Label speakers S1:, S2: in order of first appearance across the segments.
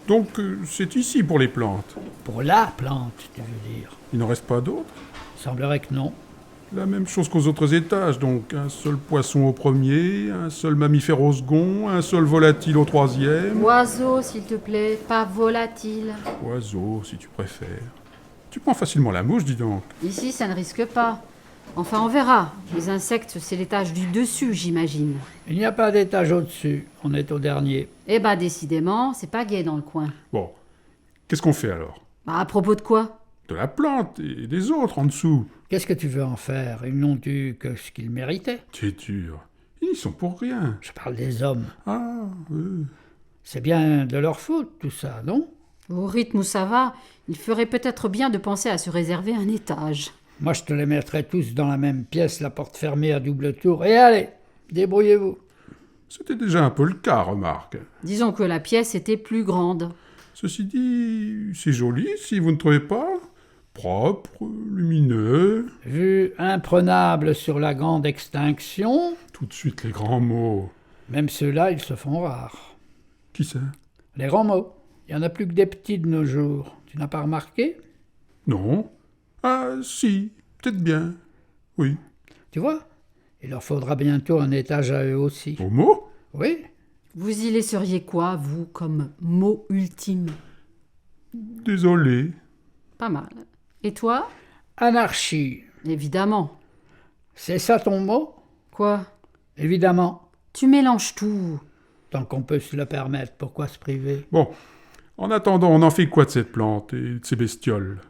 S1: Donc, c'est ici pour les plantes.
S2: Pour la plante, tu veux dire.
S1: Il n'en reste pas d'autres?
S2: Semblerait que non.
S1: La même chose qu'aux autres étages, donc un seul poisson au premier, un seul mammifère au second, un seul volatile au troisième.
S3: Oiseau, s'il te plaît, pas volatile.
S1: Oiseau, si tu préfères. Tu prends facilement la mouche, dis donc.
S3: Ici, ça ne risque pas. Enfin, on verra. Les insectes, c'est l'étage du dessus, j'imagine.
S2: Il n'y a pas d'étage au-dessus. On est au dernier.
S3: Eh ben, décidément, c'est pas gai dans le coin.
S1: Bon, qu'est-ce qu'on fait alors?
S3: Bah, à propos de quoi?
S1: De la plante et des autres en dessous.
S2: Qu'est-ce que tu veux en faire? Ils n'ont eu que ce qu'ils méritaient.
S1: Tu es dur. Ils n'y sont pour rien.
S2: Je parle des hommes.
S1: Ah,
S2: C'est bien de leur faute, tout ça, non?
S3: Au rythme où ça va, il ferait peut-être bien de penser à se réserver un étage.
S2: Moi, je te les mettrais tous dans la même pièce, la porte fermée à double tour. Et allez, débrouillez-vous.
S1: c'était déjà un peu le cas, remarque.
S3: Disons que la pièce était plus grande.
S1: Ceci dit, c'est joli, si vous ne trouvez pas? Propre, lumineux.
S2: Vue imprenable sur la grande extinction,
S1: Tout de suite les grands mots.
S2: même ceux-là, ils se font rares.
S1: Qui ça?
S2: Les grands mots, il n'y en a plus que des petits de nos jours. Tu n'as pas remarqué?
S1: Non. Ah, si, peut-être bien. Oui.
S2: Tu vois? Il leur faudra bientôt un étage à eux aussi.
S1: Au mot?
S2: Oui,
S3: Vous y laisseriez quoi, vous, comme mot ultime?
S1: Désolé.
S3: Pas mal. Et toi?
S2: anarchie.
S3: Évidemment.
S2: C'est ça ton mot?
S3: Quoi?
S2: Évidemment.
S3: Tu mélanges tout.
S2: Tant qu'on peut se le permettre, pourquoi se priver?
S1: Bon, en attendant, on en fait quoi de cette plante et de ces bestioles?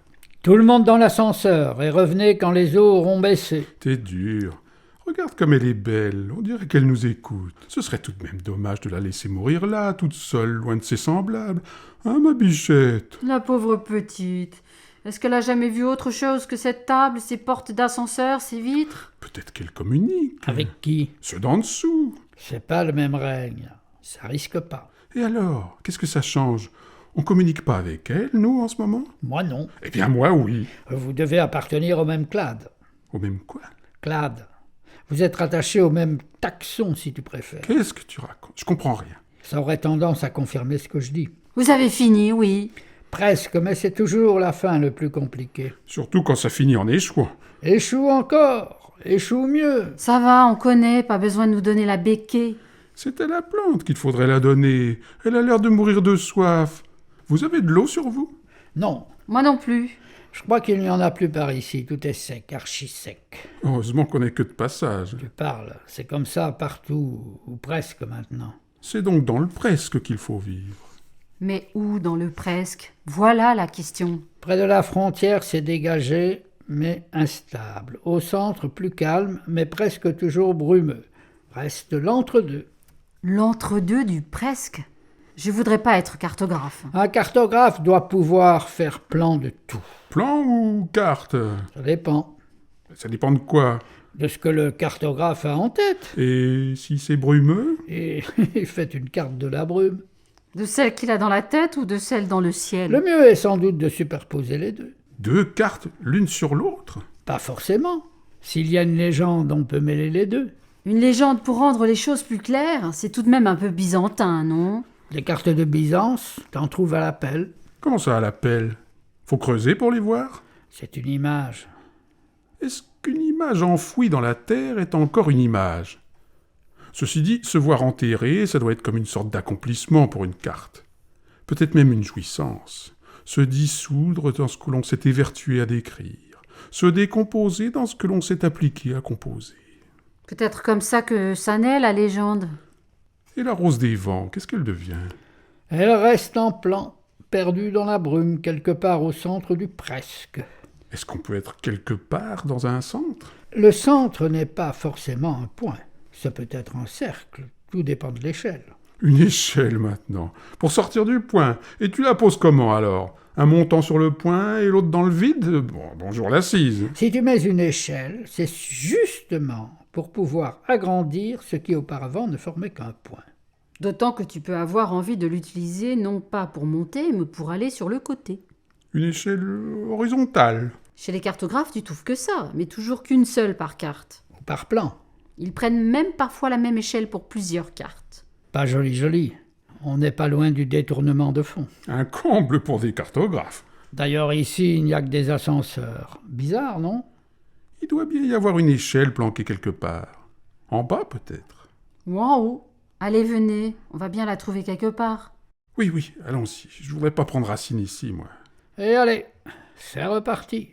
S2: Tout le monde dans l'ascenseur et revenez quand les eaux auront baissé.
S1: T'es dur. Regarde comme elle est belle, on dirait qu'elle nous écoute. Ce serait tout de même dommage de la laisser mourir là, toute seule, loin de ses semblables. Hein, ma bichette?
S3: La pauvre petite. Est-ce qu'elle a jamais vu autre chose que cette table, ces portes d'ascenseur, ces vitres?
S1: Peut-être qu'elle communique.
S2: Avec qui?
S1: Ceux d'en dessous.
S2: C'est pas le même règne. Ça risque pas.
S1: Et alors, qu'est-ce que ça change? On communique pas avec elle, nous, en ce moment?
S2: Moi non.
S1: Eh bien, moi, oui.
S2: Vous devez appartenir au même clade.
S1: Au même quoi?
S2: Clade. Vous êtes rattaché au même taxon, si tu préfères.
S1: Qu'est-ce que tu racontes? Je comprends rien.
S2: Ça aurait tendance à confirmer ce que je dis.
S3: Vous avez fini, oui.
S2: Presque, mais c'est toujours la fin le plus compliqué.
S1: Surtout quand ça finit en échouant.
S2: Échoue encore. Échoue mieux.
S3: Ça va, on connaît, pas besoin de nous donner la béquée.
S1: C'est à la plante qu'il faudrait la donner. Elle a l'air de mourir de soif. Vous avez de l'eau sur vous?
S2: Non,
S3: Moi non plus.
S2: je crois qu'il n'y en a plus par ici. Tout est sec, archi sec.
S1: Heureusement qu'on n'est que de passage.
S2: Tu parles, c'est comme ça partout, ou presque maintenant.
S1: C'est donc dans le presque qu'il faut vivre.
S3: Mais où dans le presque? Voilà la question.
S2: Près de la frontière, c'est dégagé, mais instable. Au centre, plus calme, mais presque toujours brumeux. Reste l'entre-deux.
S3: L'entre-deux du presque? Je voudrais pas être cartographe.
S2: Un cartographe doit pouvoir faire plan de tout.
S1: Plan ou carte?
S2: Ça dépend
S1: Ça dépend de quoi.
S2: de ce que le cartographe a en tête.
S1: Et si c'est brumeux?
S2: Et il fait une carte de la brume.
S3: De celle qu'il a dans la tête ou de celle dans le ciel?
S2: Le mieux est sans doute de superposer les deux.
S1: Deux cartes l'une sur l'autre?
S2: Pas forcément. S'il y a une légende, on peut mêler les deux.
S3: Une légende pour rendre les choses plus claires? C'est tout de même un peu byzantin, non?
S2: Les cartes de Byzance, t'en trouves à l'appel.
S1: Comment ça à l'appel? Faut creuser pour les voir?
S2: C'est une image.
S1: Est-ce qu'une image enfouie dans la terre est encore une image? Ceci dit, se voir enterré, ça doit être comme une sorte d'accomplissement pour une carte. Peut-être même une jouissance. Se dissoudre dans ce que l'on s'est évertué à décrire. Se décomposer dans ce que l'on s'est appliqué à composer.
S3: Peut-être comme ça que ça naît, la légende.
S1: Et la rose des vents, qu'est-ce qu'elle devient?
S2: Elle reste en plan, perdue dans la brume, quelque part au centre du presque.
S1: Est-ce qu'on peut être quelque part dans un centre?
S2: Le centre n'est pas forcément un point. Ça peut être un cercle. Tout dépend de l'échelle.
S1: Une échelle maintenant, pour sortir du point. Et tu la poses comment alors? Un montant sur le point et l'autre dans le vide? Bon, bonjour l'assise.
S2: Si tu mets une échelle, c'est justement pour pouvoir agrandir ce qui auparavant ne formait qu'un point.
S3: D'autant que tu peux avoir envie de l'utiliser non pas pour monter, mais pour aller sur le côté.
S1: Une échelle horizontale.
S3: Chez les cartographes, tu trouves que ça, mais toujours qu'une seule par carte.
S2: Ou par plan.
S3: Ils prennent même parfois la même échelle pour plusieurs cartes.
S2: Pas joli joli. On n'est pas loin du détournement de fonds.
S1: Un comble pour des cartographes.
S2: D'ailleurs, ici, il n'y a que des ascenseurs. Bizarre, non?
S1: Il doit bien y avoir une échelle planquée quelque part. En bas, peut-être.
S3: Ou en haut. Allez, venez, on va bien la trouver quelque part.
S1: Oui, allons-y. Je voudrais pas prendre racine ici, moi.
S2: Et allez, c'est reparti.